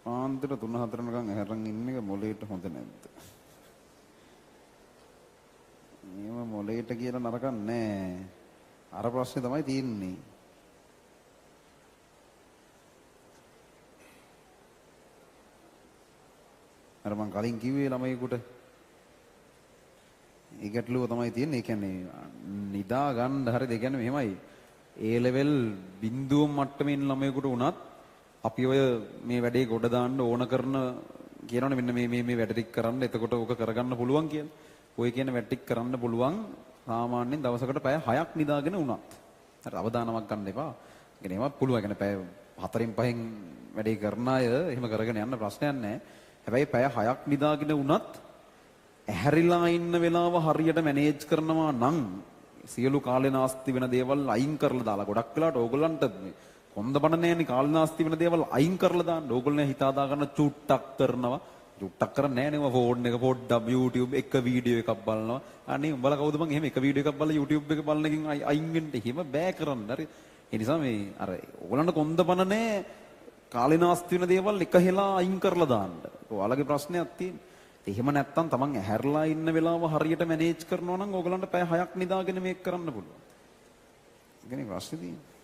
පාන්දර 3-4 නිකන් ඇහැරන් ඉන්න එක මොලේට හොඳ නැද්ද? මේව මොලේට කියලා නරකක් නෑ. අර ප්‍රශ්නේ තමයි තියෙන්නේ. අර මං කලින් කිව්වේ ළමයිකට ඒ ගැටලුව තමයි තියෙන්නේ. ඒ කියන්නේ නිදා ගන්න හරියද? ඒ කියන්නේ මෙහෙමයි. A level බිඳුව මට්ටමේ ඉන්න ළමයෙකුට උනත් අපි ඔය මේ වැඩේ ගොඩ දාන්න ඕන කරන කියනවනේ මෙන්න මේ වැඩ ටික කරන්න එතකොට ඕක කරගන්න පුළුවන් කියලා. ඔය කියන වැඩ ටික කරන්න පුළුවන් සාමාන්‍යයෙන් දවසකට පැය 6ක් නිදාගෙන උනත්. හරි අවදානමක් ගන්න එපා. يعني ඒවා පුළුවන්. يعني පැය 4න් 5න් වැඩේ කරන අය එහෙම කරගෙන යන්න ප්‍රශ්නයක් නැහැ. හැබැයි පැය 6ක් නිදාගෙන උනත් ඇහැරිලා ඉන්න වෙලාව හරියට මැනේජ් කරනවා නම් සියලු කාලේ නාස්ති වෙන දේවල් අයින් කරලා දාලා ගොඩක් වෙලාවට ඕගොල්ලන්ට කොන්ද බණ නැහැනේ කාලේ නාස්ති වෙන දේවල් අයින් කරලා දාන්න. ඕගොල්ලෝ හිතා දාගන්න චුට්ටක් කරනවා. චුට්ටක් කරන්නේ නැහැ නේ ෆෝන් එක පොඩ්ඩක් YouTube එක වීඩියෝ එකක් බලනවා. අනේ උඹලා කවුද මං එහෙම එක වීඩියෝ එකක් බලලා YouTube එක බලන එකකින් අයින් වෙන්න එහෙම බෑ කරන්න. හරි. ඒ නිසා මේ අර ඕගොල්ලන්ට කොන්ද බණ නැහැ කාලේ නාස්ති වෙන දේවල් එක හෙලා අයින් කරලා දාන්න. ඔයාලගේ ප්‍රශ්නයක් තියෙන්නේ. එහෙම නැත්තම් තමන් ඇහැරලා ඉන්න වෙලාව හරියට මැනේජ් කරනවා නම් ඕගලන්ට පැය 6ක් නිදාගෙන මේක කරන්න පුළුවන්. ඒකනේ ප්‍රශ්නේ තියෙන්නේ.